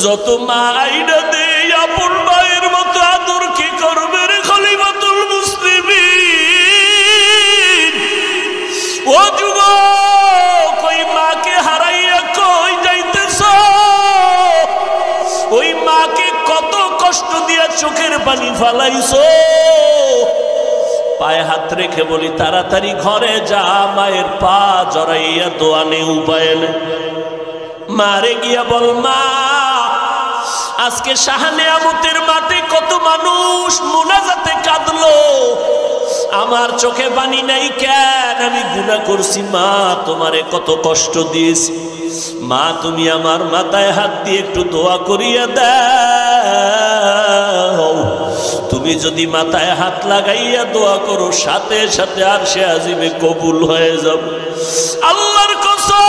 যত মা আইনা দেই আপন ভাইয়ের মতো আদর কি করবে রে খলিফাতুল মুসলিমিন? ও যুবক, ওই মাকে হারাইয়া কই যাইতেছ? ওই মাকে কত কষ্ট দিয়া চোখের পানি ফালাইছো। পায়ে হাত রেখে বলি তাড়াতাড়ি ঘরে যা, মায়ের পা জড়াইয়া দোয়া নে, উপায় নেই। মারে গিয়া বল, মা আজকে শাহনেয়ামতের মাঠে কত মানুষ মুনাজাতে কাঁদলো, আমার চোখে পানি নাই কেন? আমি গুনাহ করছি মা, তোমারে কত কষ্ট দিয়েছি। মা তুমি আমার মাথায় হাত দিয়ে একটু দোয়া করিয়া দাও। তুমি যদি মাথায় হাত লাগাইয়া দোয়া করো, সাথে সাথে আরশে আজিমে কবুল হয়ে যাবে। আল্লাহর কসম,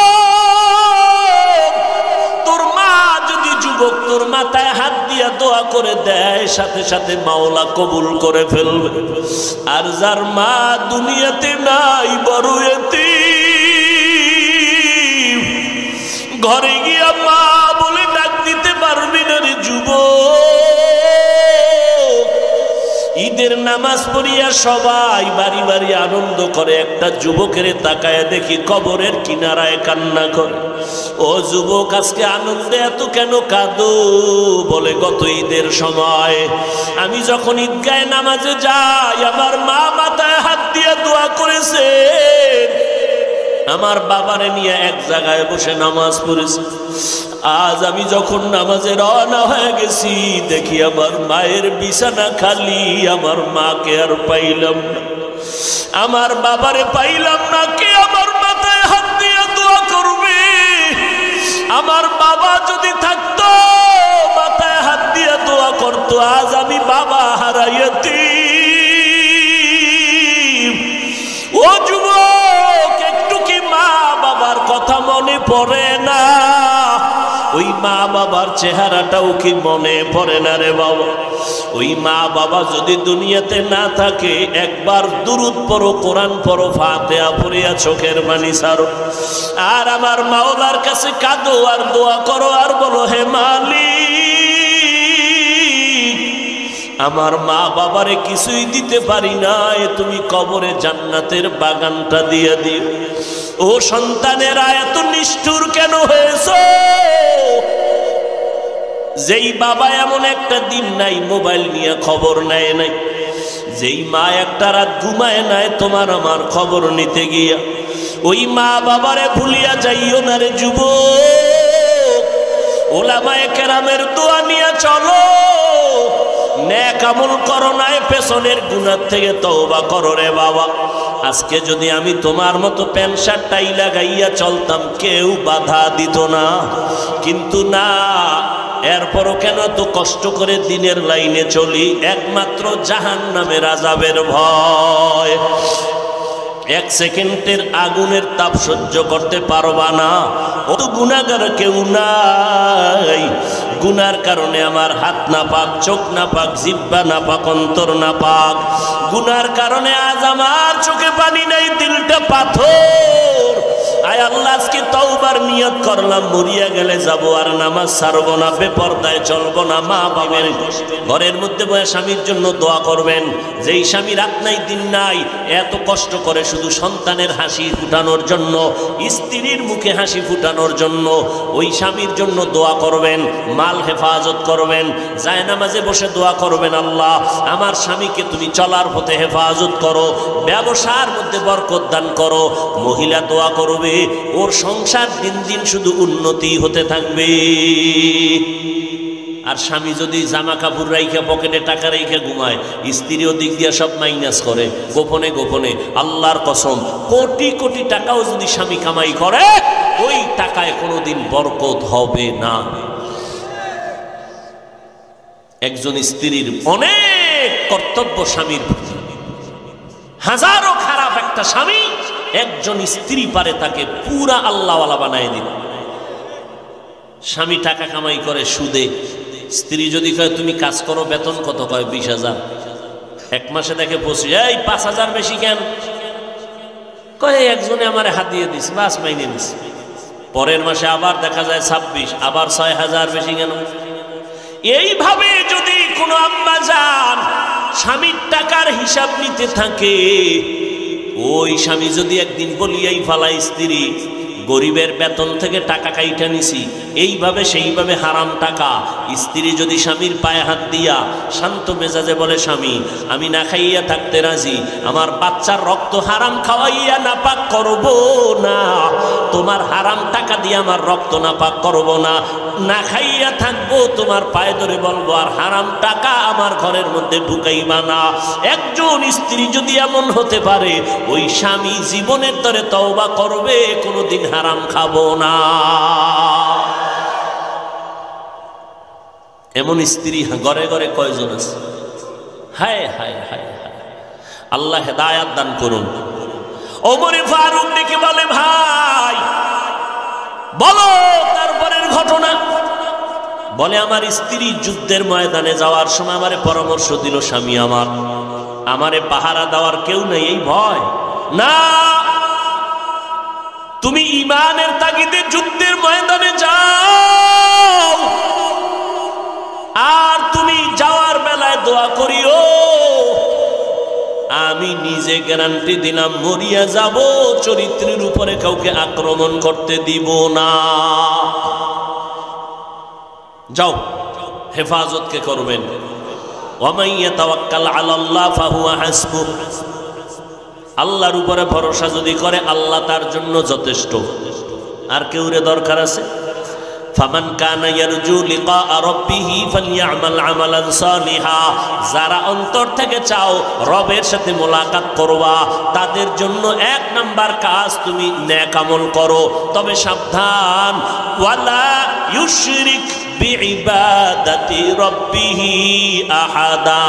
তোর মা যদি যুবক তোর মাথায় হাত দিয়া দোয়া করে দেয়, সাথে সাথে মাওলা কবুল করে ফেলবে। আর যার মা দুনিয়াতে নাই, বড় এতিম, ঘরে গিয়া মা বলে ডাক দিতে পারবি না রে যুবক। ঈদের নামাজ পড়িয়া সবাই বাড়ি বাড়ি আনন্দ করে, একটা যুবকের তাকায় দেখি কবরের কিনারায় কান্না করে। ও যুবক, আজকে আনন্দে এত কেন কাঁদো? বলে গত ঈদের সময় আমি যখন ঈদগাহে নামাজে যাই, আমার মা মাথায় হাত দিয়ে দোয়া করেছে, আমার বাবারে নিয়ে এক জায়গায় বসে নামাজ পড়েছে। আজ আমি যখন নামাজে রওনা হয়ে গেছি, দেখি আমার মায়ের বিছানা খালি, আমার মাকে আর পাইলাম না, আমার বাবারে পাইলাম না। কে আমার মাথায় হাত দিয়ে দোয়া করবে? আমার বাবা যদি থাকতো, মাথায় হাত দিয়ে দোয়া করতো, আজ আমি বাবা হারাইয়াতি। ও যুবক, একটু কি মা বাবার কথা মনে পড়ে না? ওই মা বাবার চেহারাটাও কি মনে পড়ে না রে বাবা? ওই মা বাবা যদি দুনিয়াতে না থাকে, একবার দুরূদ পড়ো, কোরআন পড়ো, ফাতিহা পড়িয়া চোখের পানি ছাড়ো, আর আমার মাওলার কাছে কাঁদো আর দোয়া করো, আর বলো, হে মালিক, আমার মা বাবারে কিছুই দিতে পারি না, তুমি কবরে জান্নাতের বাগানটা দিয়ে দিও। ও সন্তানেরা, এত নিষ্ঠুর কেন হয়েছো? যেই বাবা এমন একটা দিন নাই মোবাইল নিয়ে খবর নেয় নাই, যেই মা একটা রাত ঘুমায় নাই তোমার আমার খবর নিতে গিয়া, ওই মা বাবারে ভুলিয়া যাইও না রে যুবক। ওলামায়ে কেরামের দোয়া নিয়ে চলো, নেক আমল করো না, পেছনের গুনাহ থেকে তওবা করো রে বাবা। আজকে যদি আমি তোমার মতো প্যান্ট শার্ট টাই লাগাইয়া চলতাম, কেউ বাধা দিত না, কিন্তু না, এরপরও কেন তো কষ্ট করে দিনের লাইনে চলি? একমাত্র জাহান্নামের আযাবের ভয়। এক সেকেন্ডের আগুনের তাপ সহ্য করতে পারবা না, ও তো গুনাহগার কেউ নাই। গুনার কারণে আমার হাত না পাক, চোখ না পাক, জিহ্বা না পাক, অন্তর না পাক। গুনার কারণে আজ আমার চোখে পানি নাই, দিলটা পাথর। আয় আল্লাহ, আজকে তওবার নিয়ত করলাম, মরিয়া গেলে যাব আর নামাজ ছাড়বো না, বেপরদায় চলবো না। মা বাবার ঘরের মধ্যে বসে স্বামীর জন্য দোয়া করবেন। যেই স্বামী রাত নাই দিন নাই এত কষ্ট করে শুধু সন্তানের হাসি ফুটানোর জন্য, স্ত্রীর মুখে হাসি ফুটানোর জন্য, ওই স্বামীর জন্য দোয়া করবেন। মাল হেফাজত করবেন, জায়নামাজে বসে দোয়া করবেন, আল্লাহ আমার স্বামীকে তুমি চলার পথে হেফাজত করো, ব্যবসার মধ্যে বরকত দান করো। মহিলা দোয়া করবে, ওর সংসার দিন দিন শুধু উন্নতি হতে থাকবে। আর স্বামী যদি জামা কাপড় রাইখা পকেটে টাকা রাইখা ঘুমায়, স্ত্রীও দিক দিয়া সব মাইনাস করে গোপনে গোপনে। আল্লাহর কসম, কোটি কোটি টাকাও যদি স্বামী কামাই করে, ওই টাকায় কোনোদিন বরকত হবে না। একজন স্ত্রীর অনেক কর্তব্য স্বামীর প্রতি। হাজারো খারাপ একটা স্বামী, একজন স্ত্রী পারে তাকে পুরা আল্লাহওয়ালা বানায় দিতে। স্বামী টাকা কামাই করে সুদে, স্ত্রী যদি কয় তুমি কাজ করো, বেতন কত? কয় 20,000। এক মাসে দেখে 25, এই 5,000 বেশি কেন? কয় একজনে আমার হাত দিয়ে দিস, বাস মাইনে নিস। পরের মাসে আবার দেখা যায় 26, আবার 6000 বেশি কেন? এইভাবে যদি কোনো আম্মা জান স্বামীর টাকার হিসাব নিতে থাকে, ওই স্বামী যদি একদিন বলিয়াই ফালাই স্ত্রী গরিবের বেতন থেকে টাকা কাইটা নিছি, এইভাবে সেইভাবে হারাম টাকা, স্ত্রী যদি স্বামীর পায়ে হাত দিয়া শান্ত মেজাজে বলে স্বামী আমি না খাইয়া থাকতে রাজি, আমার বাচ্চার রক্ত হারাম খাওয়াইয়া নাপাক করব না, তোমার হারাম টাকা দিয়ে আমার রক্ত নাপাক করব না, না খাইয়া থাকবো, তোমার পায়ে ধরে বলবো আর হারাম টাকা আমার ঘরের মধ্যে ঢুকাইবা না। একজন স্ত্রী যদি এমন হতে পারে, ওই স্বামী জীবনের তরে তওবা করবে, কোনোদিন হারাম খাবো না। এমন স্ত্রী ঘরে ঘরে কয়জন আছে? হায় হায় হায় হায়, আল্লাহ হেদায়াত দান করুন। ওমরে ফারুক ডেকে বলে ভাই বলো তারপরের ঘটনা। বলে আমার স্ত্রী যুদ্ধের ময়দানে যাওয়ার সময় আমারে পরামর্শ দিল, স্বামী আমারে পাহারা দেওয়ার কেউ নেই, এই ভয় না, তুমি ঈমানের তাগিদে যুদ্ধের ময়দানে যাও, আর তুমি যাওয়ার বেলায় দোয়া করিও আমি নিজে গ্যারান্টি দিলাম মরিয়া যাব, চরিত্রের উপরে কাউকে আক্রমণ করতে দিব না। যাও, হেফাজতকে করবেন। ওয়ামান ইয়াতাওয়াক্কাল আলাল্লাহ ফাহুয়া হাসবুহ, আল্লাহর উপরে ভরসা যদি করে আল্লাহ তার জন্য যথেষ্ট, আর কেউরে দরকার আছে? ফামান কানা ইয়ারজু লিকা রাব্বিহি ফালইআমাল আমালান সালিহা, যারা অন্তর থেকে চাও রবের সাথে মোলাকাত করবা, তাদের জন্য 1 নাম্বার কাজ তুমি নেক আমল করো, তবে সাবধান, ওয়ালা ইউশরিক বিইবাদাতি রাব্বিহি আহাদা,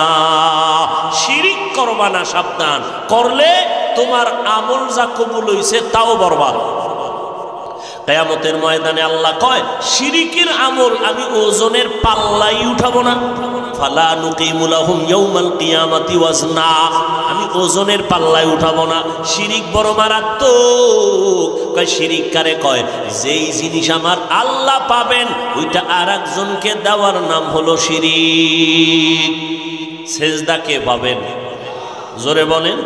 শিরিক করবা না, সাবধান, করলে তোমার আমল যা কবুল হইছে তাও বরবাদ। কিয়ামতের ময়দানে আল্লাহ কয় শিরিকের আমল আমি ওজনের পাল্লাই উঠাবো না, ফালা নুকিমু লাহুম ইয়াউমাল কিয়ামাতি ওয়াজনা, আমি ওজনের পাল্লায় উঠাবো না। শিরিক বড় মারাত্মক। কয় শিরিক কারে কয়? যেই জিনিস আমার আল্লাহ পাবেন ওইটা আরেকজনকে দেওয়ার নাম হলো শিরিক। সেজদা কে পাবেন? জোরে বলেন।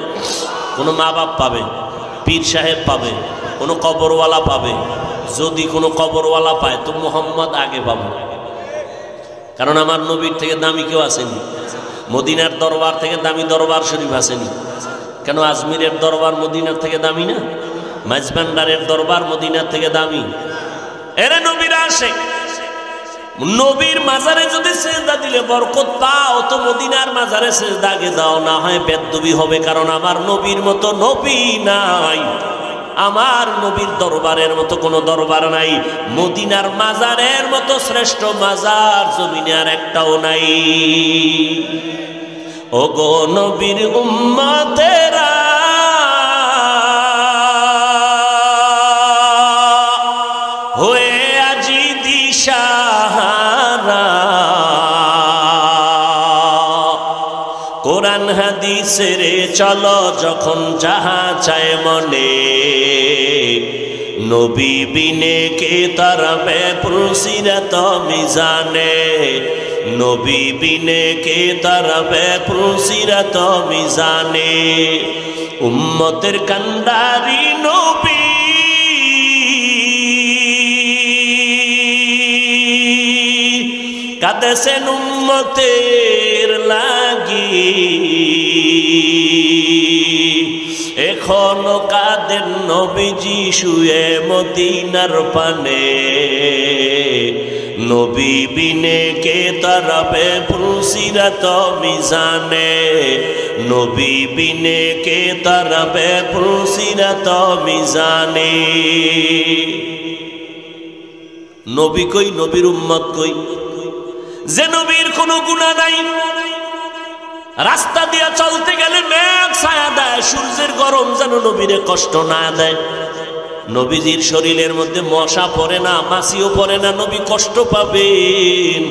কোনো মা বাপ পাবে, পীর সাহেব পাবে, কোনো কবরওয়ালা পাবে। যদি কোনো কবরওয়ালা পায় তো মুহাম্মদ আগে পাবে, কারণ আমার নবীর থেকে দামি কেউ আসেনি। মদিনার দরবার থেকে দামি দরবার শরীফ আসেনি কেন? আজমিরের দরবার মদিনার থেকে দামি না? মাঝভান্ডারের দরবার মদিনার থেকে দামি। এরে নবীরা আসে, নবীর মাজারে যদি সেজদা দিলে বরকত পাও তো মদিনার মাজারে সেজদা আগে দাও, না হয় বেদবি হবে, কারণ আমার নবীর মতো নবী নাই, আমার নবীর দরবারের মতো কোনো দরবার নাই, মদিনার মাজারের মতো শ্রেষ্ঠ মাজার জমিনে আর একটাও নাই। ও গো নবীর উম্মতেরা, হয়ে আজি দিশাহারা, কোরআন হাদিসের চলো যখন যাহা চায় মনে, নবী বিনে কে তারাবে পুলসিরাত মিজানে, নবী বিনে কে তারাবে পুলসিরাত মিজানে, উম্মতের কান্ডারি নবী কাঁদেছেন উম্মতের লাগি, এখনো কাঁদেন নবীজি শুয়ে মদিনার পানে, নবী বিনে কে তারাবে পুলসিরাত মিজানে, নবী বিনে কে তারাবে পুলসিরাত মিজানে। নবী কই? নবীর উম্মত কই? যে নবীর কোনো গুনাহ নাই, রাস্তা দিয়া চলতে গেলে মেঘ ছায়া দেয়, সূর্যের গরম যেন নবীরে কষ্ট না দেয়, নবীজির শরীরের মধ্যে মশা পড়ে না, মাছিও পড়ে না, নবী কষ্ট পাবেন।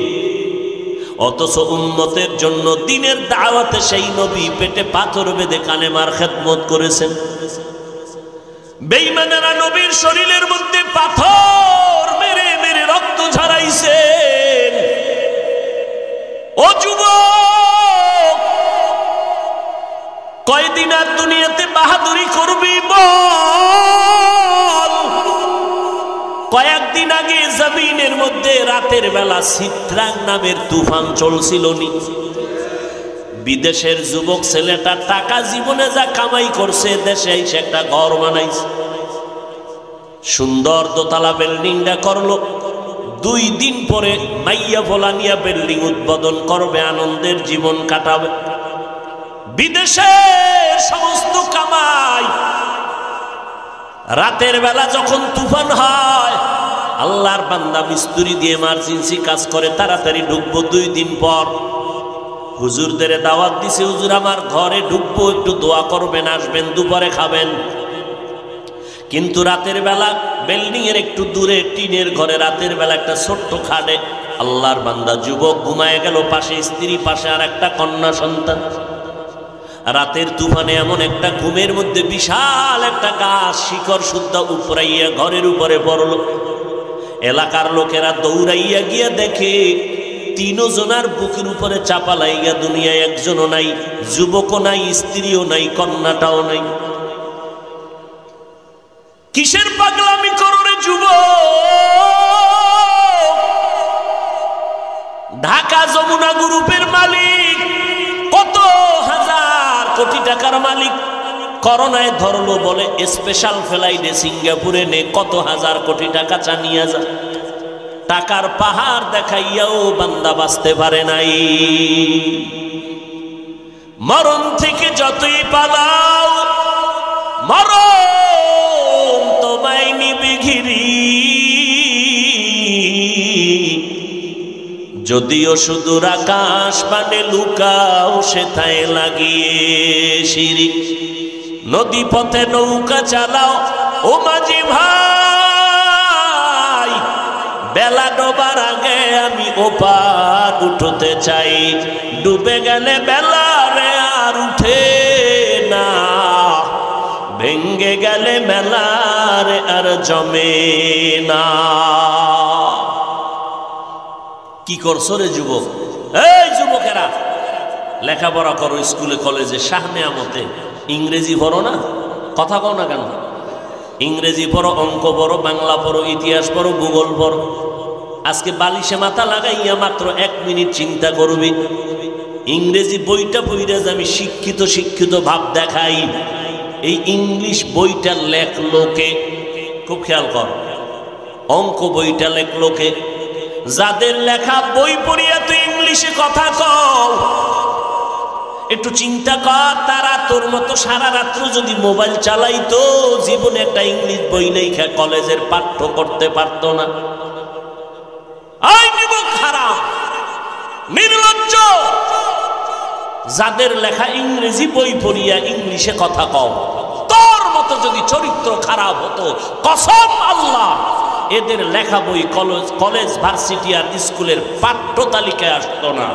অথচ উম্মতের জন্য দিনের দাওয়াতে সেই নবী পেটে পাথর বেঁধে কালেমার খেদমত করেছেন। বেঈমানেরা নবীর শরীরের মধ্যে পাথর মেরে মেরে রক্ত ঝরাইছেন। ও যুবক, কয়দিন আর দুনিয়াতে বাহাদুরি করবি বল? কয়েকদিন আগে জমিনের মধ্যে রাতের বেলা চিত্রাং নামের তুফান চলছিল নি। বিদেশের যুবক ছেলেটা টাকা জীবনে যা কামাই করছে, দেশে এসে একটা ঘর বানাইছে, সুন্দর দোতলা বিল্ডিংটা করলো। 2 দিন পরে মাইয়া ভোলা নিয়ে বিল্ডিং উদ্বোধন করবে, আনন্দের জীবন কাটাবে। বিদেশের সমস্ত কামাই রাতের বেলা যখন তুফান হয়, আল্লাহর বান্দা মিস্ত্রি দিয়ে এমার্জেন্সি কাজ করে, তাড়াতাড়ি ঢুকবো 2 দিন পর। হুজুরদের দাওয়াত দিছে, হুজুর আমার ঘরে ঢুকবো, একটু দোয়া করবেন, আসবেন, দুপুরে খাবেন। কিন্তু রাতের বেলা বিল্ডিং এর একটু দূরে টিনের ঘরে রাতের বেলা একটা ছোট্ট খাটে আল্লাহর বান্দা যুবক ঘুমায় গেল, পাশে স্ত্রী, পাশে আর একটা কন্যা সন্তান। রাতের তুফানে এমন একটা ঘুমের মধ্যে বিশাল একটা গাছ শিকড় সুদ্ধা উপরাইয়া ঘরের উপরে পড়ল। এলাকার লোকেরা দৌড়াইয়া গিয়া দেখে 3 জনার বুকের উপরে চাপা লাইয়া, দুনিয়ায় একজনও নাই, যুবকও নাই, স্ত্রীও নাই, কন্যাটাও নাই। কিসের পাগলামি করো রে যুবক? ঢাকা যমুনা গ্রুপের মালিক, কত হাজার কোটি টাকার মালিক, করোনায় ধরলো বলে স্পেশাল ফ্লাইটে সিঙ্গাপুরে নে, কত হাজার কোটি টাকা চানিয়া যা। টাকার পাহাড় দেখাইয়াও বান্দা বাঁচতে পারে নাই। মরণ থেকে যতই পালাও, মরণ তোমায় নিবে ঘিরি। যদিও সুদূর আকাশ পানে লুকাও, সেথায় লাগিয়ে সিঁড়ি। নদী পথে নৌকা চালাও ও মাঝি ভাই, বেলা ডোবার আগে আমি ওপার উঠতে চাই। ডুবে গেলে বেলা রে আর উঠে না, ভেঙ্গে গেলে মেলা রে আর জমে না। কি করছো রে যুবক? এই যুবকেরা, লেখাপড়া করো স্কুলে কলেজে, শাহনে আমতে ইংরেজি পড়ো না, কথা কও না কেন? ইংরেজি পড়ো, অঙ্ক পড়ো, বাংলা পড়ো, ইতিহাস পড়ো, ভূগোল পড়ো। আজকে বালিশে মাথা লাগাইয়া মাত্র 1 মিনিট চিন্তা করবি, ইংরেজি বইটা পড়ে যে আমি শিক্ষিত শিক্ষিত ভাব দেখাই, এই ইংলিশ বইটা লেখলো কে? খুব খেয়াল কর। অঙ্ক বইটা লেখলো কে? যাদের লেখা বই পড়িয়া তুই ইংলিশে কথা কও, একটু চিন্তা কর, তারা তোর মতো সারা রাত্র যদি মোবাইল চালাইতো, জীবনে একটা ইংলিশ বই লেখা কলেজের পাঠ্য করতে পারতো না। হারাম, নির্লজ্জ, যাদের লেখা ইংরেজি বই পড়িয়া ইংলিশে কথা কও, তোর মতো যদি চরিত্র খারাপ হতো, কসম আল্লাহ, এদের লেখা বই কলেজ ভার্সিটি আর স্কুলের পাঠ্য তালিকায় আসতো না।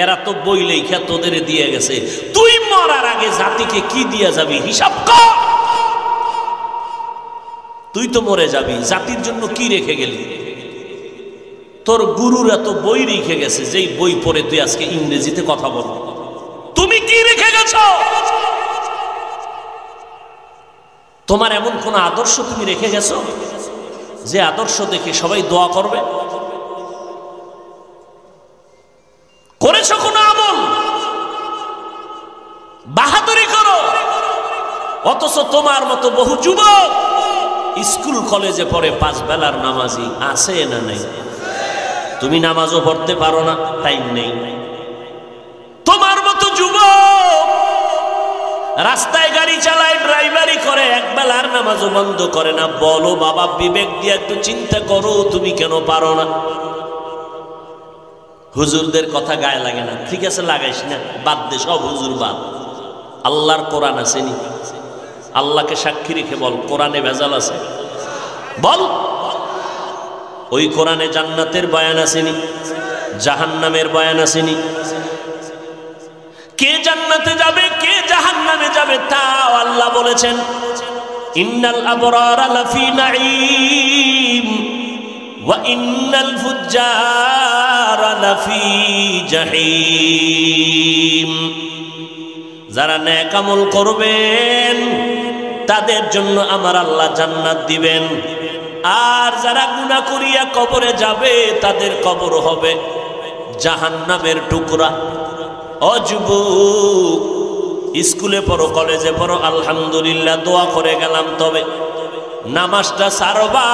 এরা তো বই লেখা তোদের দিয়ে গেছে, তুই মরার আগে জাতিকে কি দিয়া যাবি হিসাব কর। তুই তো মরে যাবি, জাতির জন্য কি রেখে গেলি? তোর গুরুরা তো বই রেখে গেছে, যেই বই পড়ে তুই আজকে ইংরেজিতে কথা বল। তুমি কি রেখে গেছ? তোমার এমন কোন আদর্শ তুমি রেখে গেছো যে আদর্শ দেখে সবাই দোয়া করবে? করেছো কোন আমল? বাহাদুরি করো। অথচ তোমার মতো বহু যুবক স্কুল কলেজে পড়ে 5 বেলার নামাজি আছে না নাই? তুমি নামাজও পড়তে পারো না, টাইম নেই। তোমার মতো যুবক রাস্তায় গাড়ি চালায়, ড্রাইভারি করে, 1 বেলার নামাজও বন্ধ করে না। বলো বাবা, বিবেক দিয়ে একটু চিন্তা করো, তুমি কেন পারো না? হুজুরদের কথা গায়ে লাগে না, ঠিক আছে লাগাইস না, বাদ দে, সব হুজুর বাদ। আল্লাহর কোরআন আছে নি? আল্লাহকে সাক্ষী রেখে বল, কোরআনে ভেজাল আছে? বল। ওই কোরআনে জান্নাতের বয়ান আসেনি, জাহান্নামের বয়ান আসেনি? কে জান্নাতে যাবে কে জাহান্নামে যাবে তাও আল্লাহ বলেছেন। ইন্নাল আবরারা লাফি নাঈম ওয়া ইন্নাল ফুজ্জারা লাফি জাহিম। যারা নেক আমল করবেন তাদের জন্য আমার আল্লাহ জান্নাত দিবেন, আর যারা গুনাহ করিয়া কবরে যাবে তাদের কবর হবে জাহান্নামের টুকরা। ও যুবক, স্কুলে পড়ো কলেজে পড়ো আলহামদুলিল্লাহ, দোয়া করে গেলাম, তবে নামাজটা ছাড়বা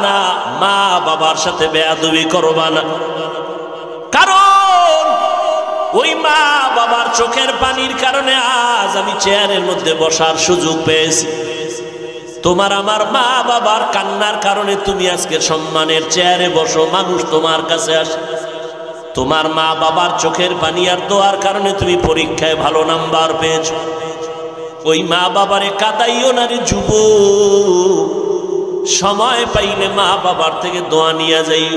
না, মা বাবার সাথে বেয়াদবি করবা না। কারণ ওই মা বাবার চোখের পানির কারণে আজ আমি চেয়ারের মধ্যে বসার সুযোগ পেয়েছি। তোমার আমার মা বাবার কান্নার কারণে তুমি আজকে সম্মানের চেয়ারে বসো, মানুষ তোমার কাছে আসে। তোমার মা বাবার চোখের পানি আর দোয়ার কারণে তুমি পরীক্ষায় ভালো নাম্বার পেয়েছো। ওই মা বাবারে কাঁদাইও না রে যুবক, সময় পাইলে মা বাবার থেকে দোয়া নিয়ে যাই।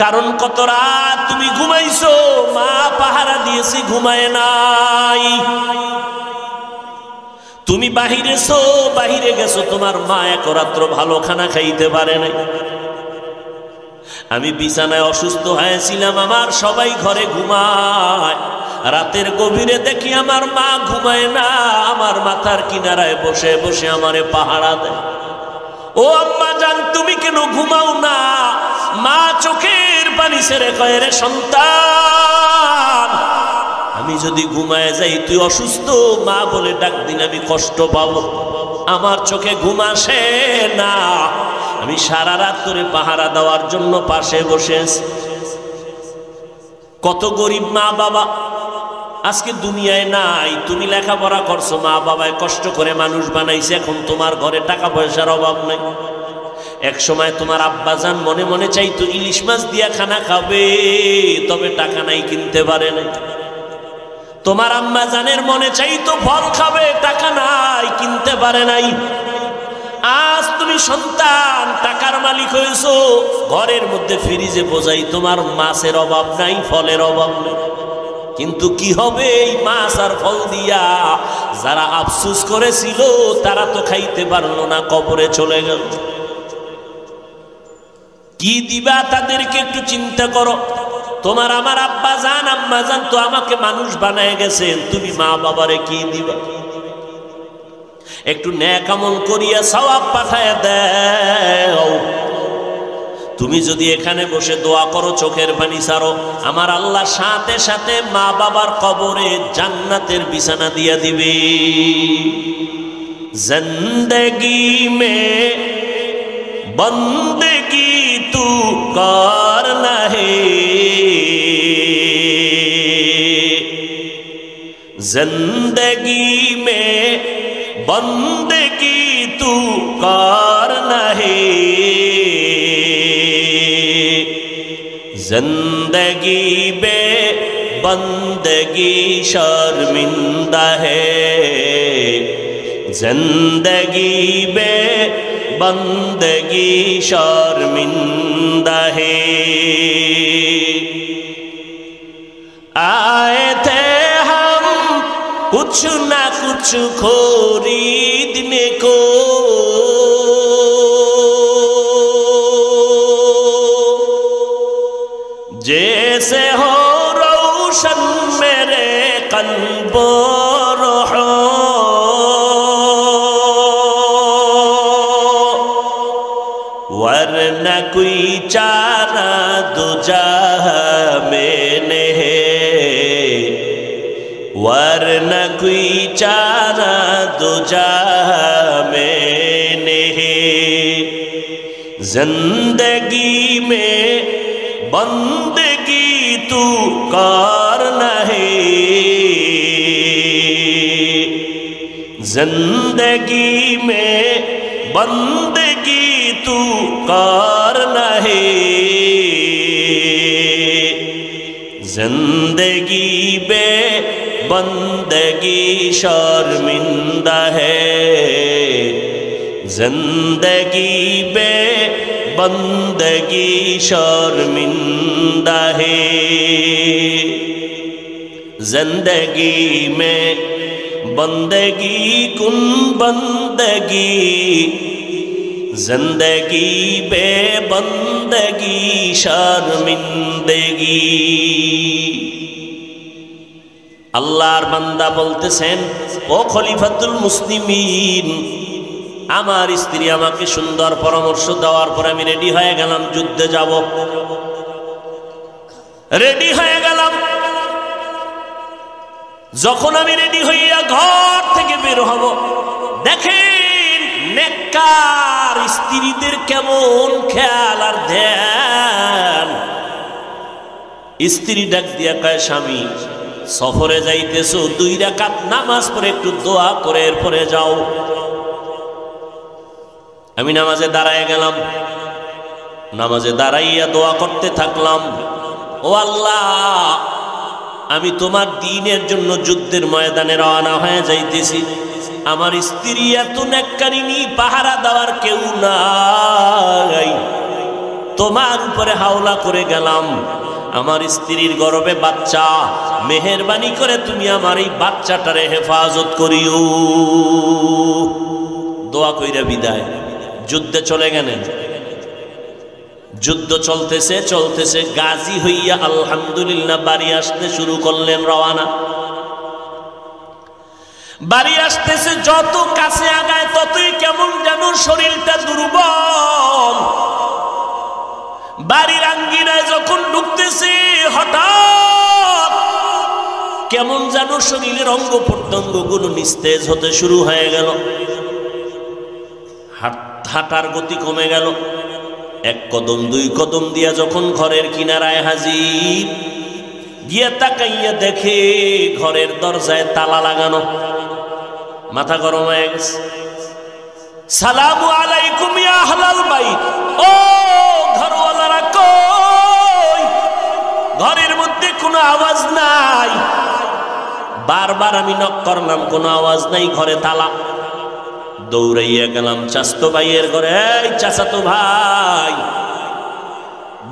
কারণ কত রাত তুমি ঘুমাইছো, মা পাহারা দিয়েছি ঘুমায় নাই। তুমি বাহিরে গেছো, তোমার মা এক রাত্র ভালো খানা খাইতে পারে নাই। আমি বিছানায় অসুস্থ হয়েছিলাম, আমার সবাই ঘরে ঘুমায়, রাতের গভীরে দেখি আমার মা ঘুমায় না, আমার মাথার কিনারায় বসে বসে আমারে পাহারা দেয়। ও আম্মা জান, তুমি কেন ঘুমাও না? মা চোখের পানি ছেড়ে কয়, রে সন্তান, আমি যদি ঘুমায় যাই তুই অসুস্থ, মা বলে ডাক দিলে আমি কষ্ট পাবো, আমার চোখে ঘুম আসে না। আমি সারা রাত ধরে পাহারা দেওয়ার জন্য পাশে বসে আছি। কত গরিব মা বাবা আজকে দুনিয়ায় নাই। তুমি লেখাপড়া করছো, মা বাবায় কষ্ট করে মানুষ বানাইছে, এখন তোমার ঘরে টাকা পয়সার অভাব নাই। এক সময় তোমার আব্বা জান মনে মনে চাইতো ইলিশ মাছ দিয়া খানা খাবে, তবে টাকা নাই, কিনতে পারে নাই। তোমার আম্মা জানের মনে চাইতো ফল খাবে, টাকা নাই, কিনতে পারে নাই। আজ তুমি সন্তান, টাকার মালিক হয়েছো, ঘরের মধ্যে ফ্রিজে বোঝাই তোমার মাছের অভাব নাই, ফলের অভাব নেই। কিন্তু কি হবে এই মাছ আর ফল দিয়া? যারা আফসোস করেছিল তারা তো খাইতে পারলো না, কবরে চলে গেল। কি দিবা তাদেরকে একটু চিন্তা করো। তোমার আমার আব্বা জান আম্মা জান তো আমাকে মানুষ বানায় গেছেন, তুমি মা বাবারে কি দিবা? একটু নেক আমল করিয়া সওয়াব পাঠায় দাও। তুমি যদি এখানে বসে দোয়া করো, চোখের পানি ছাড়ো, আমার আল্লাহ সাথে সাথে মা বাবার কবরে জান্নাতের বিছানা দিয়া দিবে। জিন্দেগি মে বন্দেগি তু করনা হে, जिंदगी में बंदगी तू करना है, जिंदगी में बंदगी शर्मिंदा है, जिंदगी में बंदगी शर्मिंदा है। आए थे कुछ ना कुछ खरीदने को, जैसे हो रोशन मेरे कल्ब रूह, वरना कोई चारा दो जहां में नहीं, वरना कोई चारा दो जहां में नहीं। जिंदगी में बंदगी तू करना है, जिंदगी में बंदगी तू करना है, जिंदगी में बंदगी शर्मिंदा है, जिंदगी में बंदगी शर्मिंदा है, जिंदगी में बंदगी कुन बंदगी, जिंदगी बे बंदगी शर्मिंदगी। আল্লাহর বান্দা বলতেছেন, ও খলিফাতুল মুসলিমিন, আমার স্ত্রী আমাকে সুন্দর পরামর্শ দেওয়ার পর আমি রেডি হয়ে গেলাম, যুদ্ধে যাব। রেডি হয়ে গেলাম। যখন আমি রেডি হইয়া ঘর থেকে বের হব, দেখেন নেককার স্ত্রীদের কেমন খেয়াল আর ধ্যান। স্ত্রী ডাক দিয়া কয়, স্বামী সফরে যাইতেছো, 2 রাকাত নামাজ পড়ে একটু দোয়া করে এরপরে যাও। আমি নামাজে দাঁড়ায় গেলাম। নামাজে দাঁড়াইয়া দোয়া করতে থাকলাম, ও আল্লাহ, আমি তোমার দ্বীনের জন্য যুদ্ধের ময়দানে রওনা হয়ে যাইতেছি। আমার স্ত্রী এত নেককারিনী, পাহারা দেওয়ার কেউ নাই। তোমার উপরে হাওলা করে গেলাম, আমার স্ত্রীর গর্ভে বাচ্চা, মেহেরবানি করে তুমি আমার এই বাচ্চাটারে হেফাজত করিও। দোয়া কইরা বিদায়, যুদ্ধে চলে গেলেন। যুদ্ধ চলতেছে চলতেছে, গাজী হইয়া আলহামদুলিল্লাহ বাড়ি আসতে শুরু করলেন, রওয়ানা। বাড়ি আসতেছে, যত কাছে আগায় ততই কেমন যেন শরীরটা দুর্বল। বাড়ির আঙ্গিনায় যখন ঢুকতেছে, হঠাৎ কেমন যেন শরীরের অঙ্গ প্রত্যঙ্গ গুলো নিস্তেজ হতে শুরু হয়ে গেল। হাঁটার গতি কমে গেল। 1 কদম 2 কদম দিয়া যখন ঘরের কিনারায় হাজির, গিয়া তাকাইয়া দেখে ঘরের দরজায় তালা লাগানো। মাথা গরম হয়ে গেছে। সালামু আলাইকুম ইয়া আহলাল বাইত, ও ঘরওয়ালারা কই? ঘরের মধ্যে কোনো আওয়াজ নাই। বারবার আমি নক করলাম, কোনো আওয়াজ নাই, ঘরে তালা। দৌড়াইয়া গেলাম চাচাতো ভাইয়ের ঘরে। এই চাচাতো ভাই,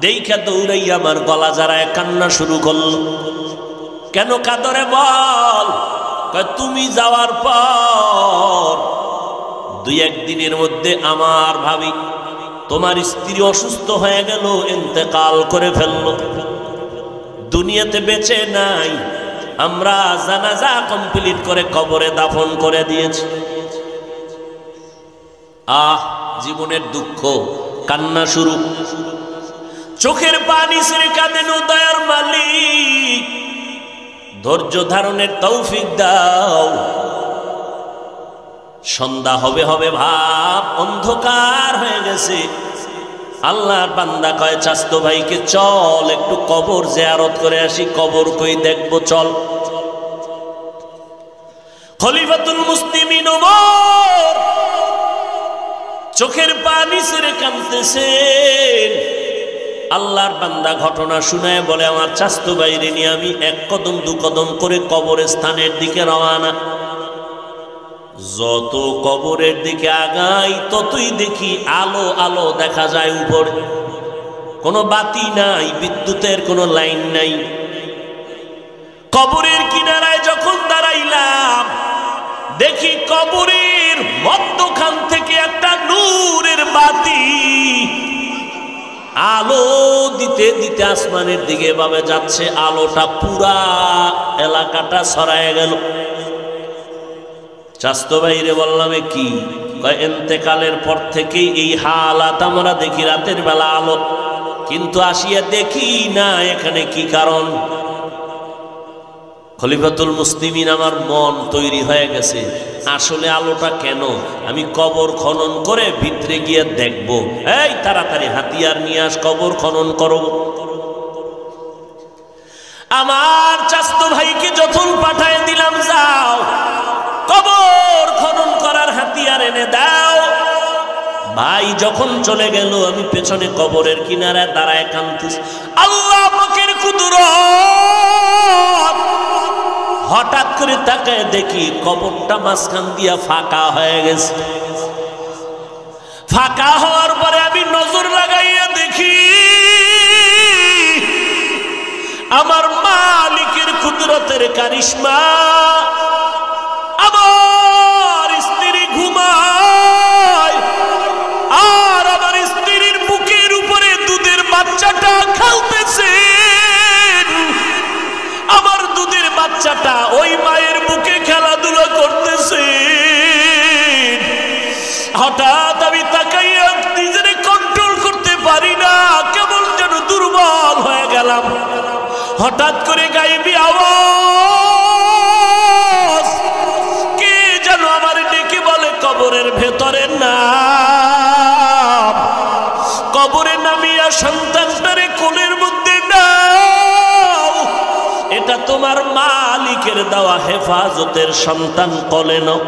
দেখা দৌড়াইয়া আমার গলা জড়ায় কান্না শুরু করল। কেন কাঁদরে বল? তুমি যাওয়ার পর 2-1 দিনের মধ্যে আমার ভাবি, তোমার স্ত্রী অসুস্থ হয়ে গেল, ইন্তেকাল করে ফেলল, দুনিয়াতে বেঁচে নাই। আমরা জানাজা কমপ্লিট করে কবরে দাফন করে দিয়েছি। আহ, জীবনের দুঃখ, কান্না শুরু। চোখের পানি ছেড়ে কাঁদেন, দয়ার মালিক ধৈর্য ধারণের তৌফিক দাও। সন্ধ্যা হবে হবে ভাব, অন্ধকার হয়ে গেছে। আল্লাহর বান্দা কয় চাচাতো ভাইকে, চল একটু কবর জিয়ারত করে আসি। কবর কই দেখবো, চল। খলিফাতুল মুসলিমিন ওমর চোখের পানি ছেড়ে কাঁদতেছেন। আল্লাহর বান্দা ঘটনা শুনায় বলে, আমার চাচাতো ভাইরে নিয়ে আমি 1 কদম 2 কদম করে কবরস্থানের দিকে রওনা। যত কবরের দিকে আগাই ততই দেখি আলো আলো দেখা যায় উপরে। কোনো বাতি নাই, বিদ্যুতের কোনো লাইন নাই। কবরের কিনারায় যখন দাঁড়াইলাম, দেখি কবরের মধ্যখান থেকে একটা নূরের বাতি আলো দিতে দিতে আসমানের দিকে এভাবে যাচ্ছে। আলোটা পুরা এলাকাটা ছড়ায় গেল। চাচাতো ভাইরে বললাম, কি? ইন্তেকালের পর থেকেই এই হালাত আমরা দেখি, রাতের বেলা আলো, কিন্তু আসিয়া দেখি না এখানে কি কারণ। খলিফাতুল মুসলিমিন, আমার মন তৈরি হয়ে গেছে, আসলে আলোটা কেন? আমি কবর খনন করে ভিতরে গিয়ে দেখব। এই তাড়াতাড়ি হাতিয়ার নিয়ে আস, কবর খনন করব। আমার চাচাতো ভাইকে যখন পাঠায় দিলাম, যাও কবর খনন করার হাতিয়ার এনে দাও। ভাই যখন চলে গেল, আমি পেছনে কবরের কিনারায় দাঁড়ায় কাঁদতেছি। আল্লাহ পাকের কুদরত! হঠাৎ করে তাকায় দেখি কবরটা মাঝখান দিয়া ফাঁকা হয়ে গেছে। ফাঁকা হওয়ার পরে আমি নজর লাগাইয়া দেখি আমার মালিকের কুদরতের কারিশমা, আমার স্ত্রী ঘুমায় আর আমার স্ত্রীর বুকের উপরে দুধের বাচ্চাটা খেলতেছে। আমার দুধের বাচ্চাটা ওই মায়ের বুকে খেলাধুলা করতেছে। হঠাৎ আমি তাকাইয়া নিজের কন্ট্রোল করতে পারি না, কেমন যেন দুর্বল হয়ে গেলাম। হঠাৎ করে গাইবি আওয়াজ, কে যেন আমার ডেকে বলে কবরের ভেতরে নাম। কবরে নামিয়া সন্তানটারে কোলের মধ্যে নাও, এটা তোমার মালিকের দেওয়া হেফাজতের সন্তান, কোলে নাও।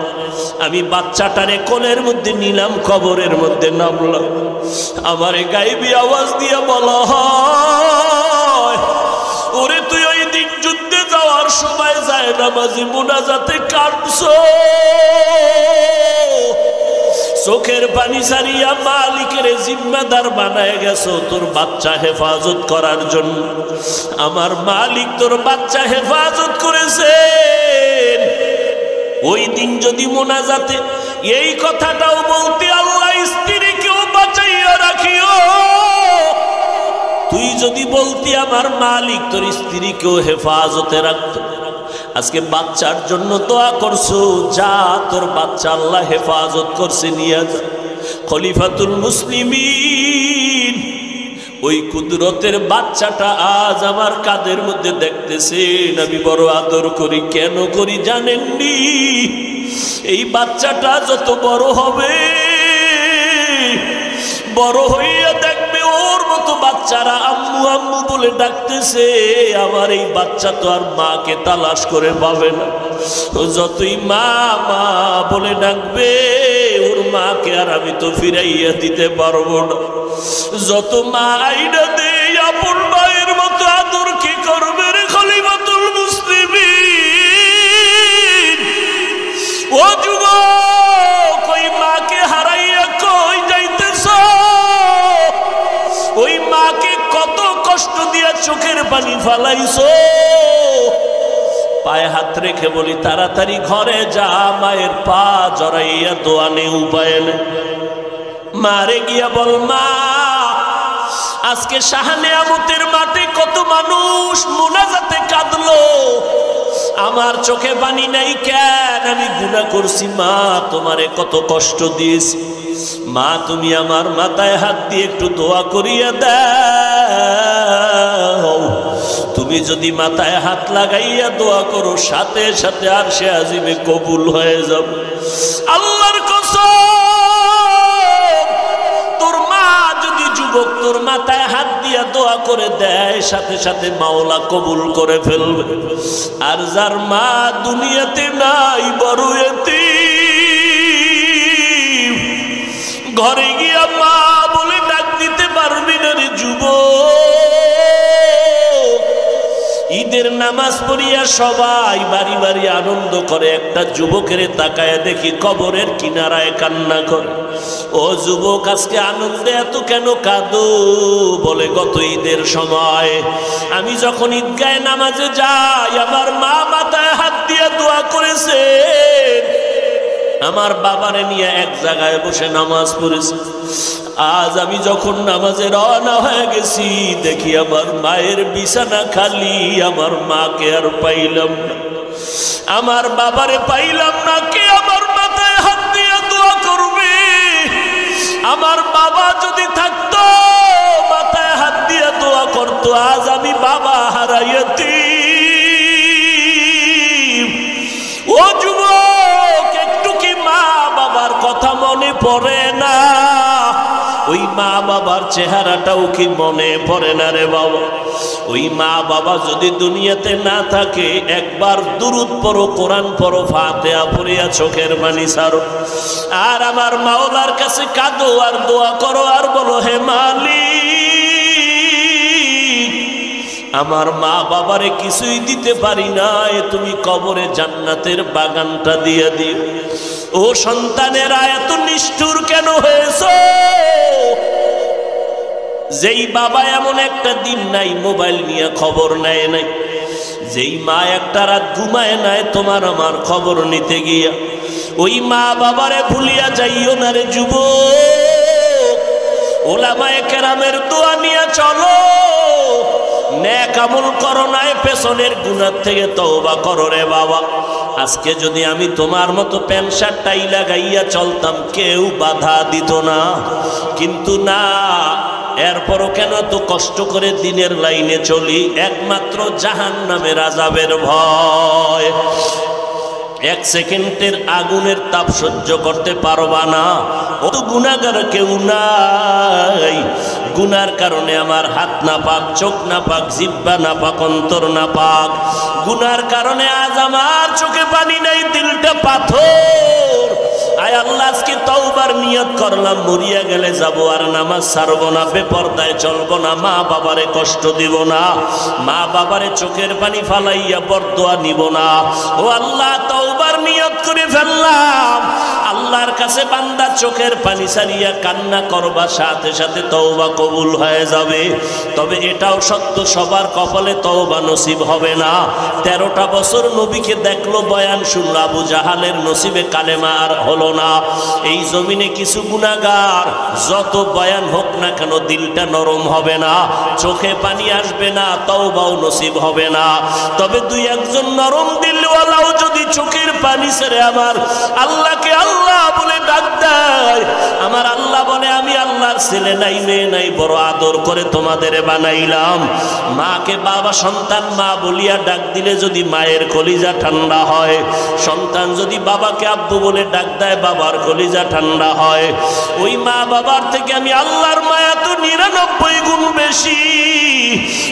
আমি বাচ্চাটারে কোলের মধ্যে নিলাম, কবরের মধ্যে নামলাম। আমারে গাইবি আওয়াজ দিয়ে বলা হয়, ওরে তুই ওই দিন যুদ্ধে যাওয়ার সময় যায় নামাজি মুনাজাতে কাঁদছো, চোখের পানি সারিয়া মালিকের জিম্মাদার বানায় গেছো তোর বাচ্চা হেফাজত করার জন্য। আমার মালিক তোর বাচ্চা হেফাজত করেছেন। ওই দিন যদি মোনাজাতে এই কথাটাও বলতে, আল্লাহ স্ত্রীকেও বাঁচাইয়া রাখিও, তুই যদি বলতি আমার মালিক তোর স্ত্রীকেও হেফাজতে রাখত। আজকে বাচ্চার জন্য দোয়া করছো, যা তোর বাচ্চা আল্লাহ হেফাজত করছে, নিয়ে যা। খলিফাতুল মুসলিমিন ওই কুদরতের বাচ্চাটা আজ আমার কাঁধের মধ্যে দেখতেছেন। আমি বড় আদর করি, কেন করি জানেননি? এই বাচ্চাটা যত বড় হবে, বড় হইয়া দেখবে ওর মতো বাচ্চারা আম্মু আম্মু বলে ডাকতেছে। আমার এই বাচ্চা তো আর মাকে তালাশ করে পাবে না। যতই মা মা বলে ডাকবে, ওর মাকে আর আমি তো ফিরাইয়া দিতে পারবো না। যত মা আইনা দে আপন মায়ের মতো আদর কি করবে রে খলিফাতুল মুসলিমিন? ও যুবক, ওই মাকে হারাইয়া কই যাইতেছ? ওই মাকে কত কষ্ট দিয়া চোখের পানি ফালাইছো। পায়ে হাত রেখে বলি, তাড়াতাড়ি ঘরে যা, মায়ের পা জড়াইয়া দোয়া নে, উপায় নে। মারে গিয়া বল, মা আজকে শাহনেয়ামতের মাঠে কত মানুষ মুনাজাতে কাঁদলো, আমার চোখে পানি নাই কেন? আমি গুনাহ করছি মা, তোমারে কত কষ্ট দিয়েছি। মা তুমি আমার মাথায় হাত দিয়ে একটু দোয়া করিয়া দাও। তুমি যদি মাথায় হাত লাগাইয়া দোয়া করো, সাথে সাথে আরশে আজিমে কবুল হয়ে যাবে। আল্লাহর কসম, তোর মা যদি যুবক তোর মাথায় হাত দিয়া দোয়া করে দেয়, সাথে সাথে মাওলা কবুল করে ফেলবে। আর যার মা দুনিয়াতে নাই, বড় এতিম, ঘরে গিয়া মা বলে ডাক দিতে পারবি না রে যুবক। ঈদের নামাজ পড়িয়া সবাই বাড়ি বাড়ি আনন্দ করে, একটা যুবকের তাকায় দেখি কবরের কিনারায় কান্না করে। ও যুবক, আজকে আনন্দে এত কেন কাঁদো? বলে, গত ঈদের সময় আমি যখন ঈদগাহে নামাজে যাই, আমার মা মাথায় হাত দিয়ে দোয়া করেছেন, আমার বাবারে নিয়ে এক জায়গায় বসে নামাজ পড়েছে। আজ আমি যখন নামাজে রওনা হয়ে গেছি, দেখি আমার মায়ের বিছানা খালি, আমার মাকে আর পাইলাম না, আমার বাবারে পাইলাম না। কে আমার মাথায় হাত দিয়ে দোয়া করবে? আমার বাবা যদি থাকতো, মাথায় হাত দিয়ে দোয়া করতো। আজ আমি বাবা হারাইয়াছি। ও যুবক, একটু কি মা বাবার কথা মনে পড়ে না? ওই মা বাবার চেহারাটাও কি মনে পড়ে না রে বাবা? ওই মা বাবা যদি দুনিয়াতে না থাকে, একবার দুরূদ পড়ো, কোরআন পড়ো, ফাতিহা পড়িয়া চোখের পানি ছাড়ো, আর আমার মাওলার কাছে কাঁদো আর দোয়া করো, আর বলো, হে মালিক, আমার মা বাবারে কিছুই দিতে পারি না, তুমি কবরে জান্নাতের বাগানটা দিয়ে দিও। ও সন্তানেরা, এত নিষ্ঠুর কেন হয়েছো? যেই বাবা এমন একটা দিন নাই মোবাইল নিয়ে খবর নেয় নাই, যেই মা একটা রাত ঘুমায় নাই তোমার আমার খবর নিতে গিয়া, ওই মা বাবারে ভুলিয়া যাইও না রে যুবক। ওলামায়ে কেরামের দোয়া নিয়ে চলো, নেক আমল করো নাই, পেছনের গুনাহ থেকে তওবা করো রে বাবা। আজকে যদি আমি তোমার মতো প্যান্ট শার্ট টাই লাগাইয়া চলতাম কেউ বাধা দিত না, কিন্তু না, এরপরও কেন তো কষ্ট করে দিনের লাইনে চলি? একমাত্র জাহান্নামের আযাবের ভয়। এক সেকেন্ডের আগুনের তাপ সহ্য করতে পারবা না। ও তো গুনাহগার কেউ নাই। গুনার কারণে আমার হাত না পাক, চোখ না পাক, জিহ্বা না পাক, অন্তর না পাক। গুনার কারণে আজ আমার চোখে পানি নাই, দিলটা পাথর। আয় আল্লাহ, আজকে তওবার নিয়ত করলাম, মরিয়া গেলে যাব আর নামাজ ছাড়বো না, বেপরদায় চলবো না, মা বাবারে কষ্ট দিব না, মা বাবারে চোখের পানি ফালাইয়া বরদোয়া নিব না। ও আল্লাহ, তওবার নিয়ত করে ফেললাম। আল্লাহর কাছে বান্দা চোখের পানি ছাড়িয়া কান্না করবা, সাথে সাথে তওবা কবুল হয়ে যাবে। তবে এটাও সত্য, সবার কপালে তওবা নসিব হবে না। 13টা বছর নবীকে দেখলো, বয়ান শুনল, আবু জাহালের নসিবে কালেমা আর হলো না। এই জমিনে কিছু গুনাহগার, যত বয়ান হোক না কেন দিলটা নরম হবে না, চোখে পানি আসবে না, তওবাও নসিব হবে না। তবে দুই একজন নরম দিলওয়ালাও যদি চোখের পানি ছেড়ে আমার আল্লাহকে আল্লাহ বলে ডাক দেয়, আমার আল্লাহ বলে আমি আল্লাহর ছেলে নাই, মেয়ে নাই, বড় আদর করে তোমাদের বানাইলাম। মাকে বাবা, সন্তান মা বলিয়া ডাক দিলে যদি মায়ের কলিজা ঠান্ডা হয়, সন্তান যদি বাবাকে আব্বু বলে ডাক দেয়, বাবার কলিজা ঠান্ডা হয়। ওই মা বাবার থেকে আমি আল্লাহর মায়া তো 99 গুণ বেশি।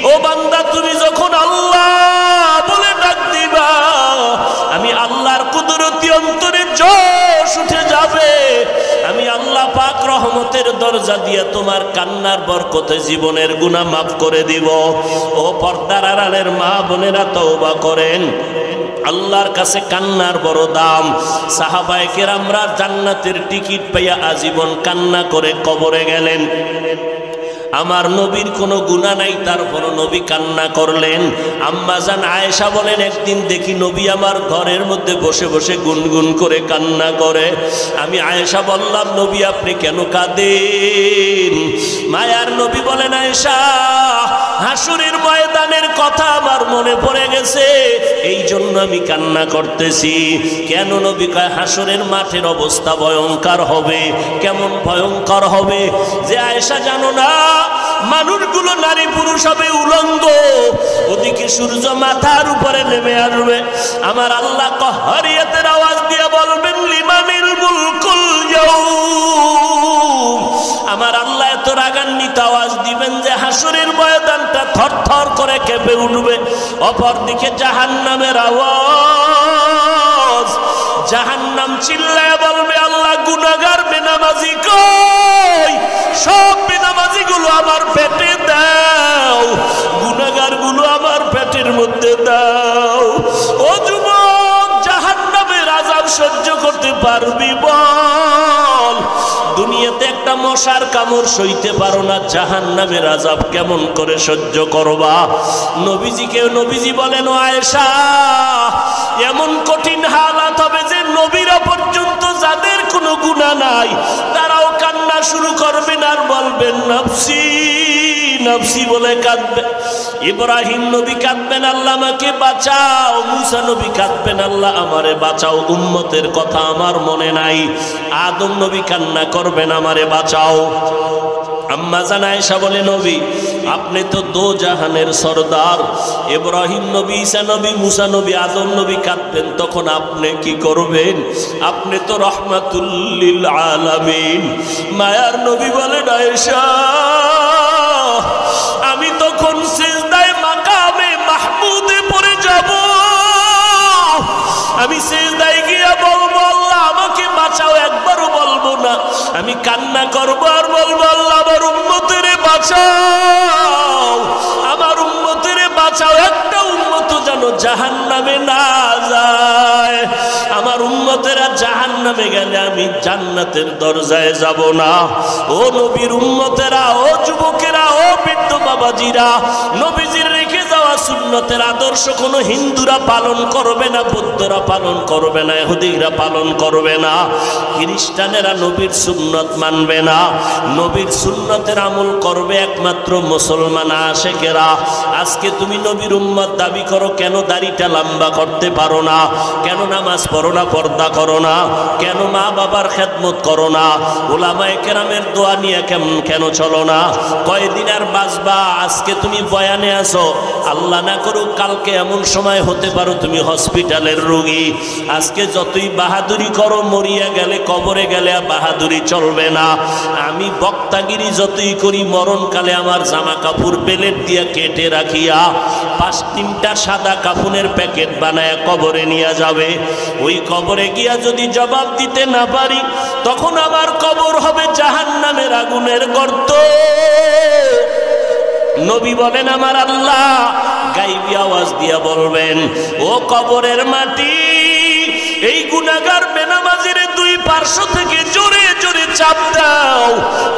ও বান্দা, তুমি যখন আল্লাহ বলে ডাক দিবা, আমি আল্লাহর কুদরতি অন্তরে জোশ উঠে যাবে। আমি আল্লাহ পাক রহমতের দরজা দিয়ে তোমার কান্নার বরকতে জীবনের গুনাহ মাফ করে দিব। ও পর্দার আড়ালের মা বোনেরা, তওবা করেন। আল্লাহর কাছে কান্নার বড় দাম। সাহাবায়ে কেরামরা জান্নাতের টিকিট পাইয়া আজীবন কান্না করে কবরে গেলেন। আমার নবীর কোনো গুনাহ নাই, তারপর নবী কান্না করলেন। আম্মা জান আয়েশা বলেন, একদিন দেখি নবী আমার ঘরের মধ্যে বসে বসে গুনগুন করে কান্না করে। আমি আয়েশা বললাম, নবী আপনি কেন কাঁদেন? মায়ার নবী বলেন, আয়েশা, হাসরের ময়দানের কথা আমার মনে পড়ে গেছে, এই জন্য আমি কান্না করতেছি। কেন নবী কয়, হাসরের মাঠের অবস্থা ভয়ঙ্কর হবে। কেমন ভয়ঙ্কর হবে? যে আয়েশা জানো না, মানুষগুলো নারী পুরুষ হবে উলঙ্গ, ওদিকে সূর্য মাথার উপরে নেমে আসবে। আমার আল্লাহ কহরিয়াতের আওয়াজ দিয়ে বলবেন, লিমানিল মুলকুল ইয়াউম। আমার আল্লাহ এত রাগান্বিত আওয়াজ দিবেন যে হাসরের ময়দানটা থরথর করে কেঁপে উঠবে। অপরদিকে জাহান্নামের আওয়াজ, জাহান্নাম চিল্লায় বলবে, আল্লাহ গুনাহগার বেনামাজি কই? সব বেনামাজি গুলো আমার পেটে দাও, গুনাহগার গুলো আমার পেটের মধ্যে দাও। ও যুবক, জাহান্নামের আযাব সহ্য করতে পারবি বল? দুনিয়াতে একটা মশার কামড় সইতে পারো না, জাহান্নামের আযাব কেমন করে সহ্য করবা? নবীজি বলেন, ও আয়েশা, এমন কঠিন হালাত হবে যে নবীরা পর্যন্ত, যাদের কোনো গুনাহ নাই, তারাও কান্না শুরু করবেন আর বলবেন, নফসি নফসি বলে কাঁদবে। ইব্রাহিম নবী কাঁদবেন, আল্লাহ আমাকে বাঁচাও। মুসা নবী কাঁদবেন, আল্লাহ আমারে বাঁচাও, উম্মতের কথা আমার মনে নাই। আদম নবী কান্না করবেন, আমারে বাঁচাও। আম্মা জান আয়েশা বলে, নবী আপনি তো দো জাহানের সরদার। ইব্রাহিম নবী, ঈসা নবী, মুসা নবী, আদম নবী কাঁদবেন, তখন আপনি কি করবেন? আপনি তো রহমাতুল লিল আলামিন। মায়ার নবী বলেন, আয়েশা, আমি তখন সিজদায়ে মাকামে মাহমুদে পড়ে যাব। আমি সিজদায় গিয়ে বলবো, আল্লাহ আমাকে বাঁচাও, একবারও বলবো না। আমি কান্না করবো আর বলবো, আল্লাহ আমার উম্মতেরে বাঁচাও, আমার উম্মতেরে বাঁচাও। একটা উম্মত যেন জাহান্নামে না যায়। আমার উম্মতেরা জাহান্নামে গেলে আমি জান্নাতের দরজায় যাব না। ও নবীর উম্মতেরা, ও যুবকেরা, ও বৃদ্ধ বাবাজিরা, নবীজির রেখে যাওয়া দেওয়া সুন্নতের আদর্শ কোনো হিন্দুরা পালন করবে না, বৌদ্ধরা পালন করবে না, ইহুদিরা পালন করবে না, খ্রিস্টানেরা নবীর সুন্নত মানবে না। নবীর সুন্নতের আমল করবে একমাত্র মুসলমান আশেকেরা। আজকে তুমি নবীর উম্মত দাবি করো, কেন দাড়িটা লম্বা করতে পারো না? কেন নামাজ পড়ো না, পর্দা করো না? কেন মা বাবার খেদমত করো না? ওলামায়ে কেরামের দোয়া নিয়ে কেন চলো না? কয়দিন আর বাঁচবা? আজকে তুমি বয়ানে আসো, আল্লাহ না করুক কালকে এমন সময় হতে পারো তুমি হসপিটালের রোগী। আজকে যতই বাহাদুরি করো, মরিয়া গেলে, কবরে গেলে বাহাদুরি চলবে না। আমি বক্তাগিরি যতই করি, মরণকালে আমার জামা কাপড় প্লেট দিয়ে কেটে রাখিয়া 5-3টা সাদা কাফনের প্যাকেট বানায় কবরে নিয়ে যাবে। ওই কবরে গিয়া যদি জবাব দিতে না পারি, তখন আমার কবর হবে জাহান্নামের আগুনের গর্ত। নবী বলেন, আমার আল্লাহ গাইবী আওয়াজ দিয়া বলবেন, ও কবরের মাটি, এই গুনাহগার বেনামাজির দুই পার্শ্ব থেকে জোরে জোরে চাপ দাও।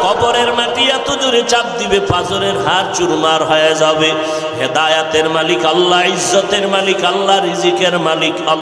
কবরের মাটি এত জোরে চাপ দিবে, পাঁজরের হাড় চুরমার হয়ে যাবে। হেদায়াতের মালিক আল্লাহ, ইজ্জতের মালিক আল্লাহ, রিজিকের মালিক আল্লাহ।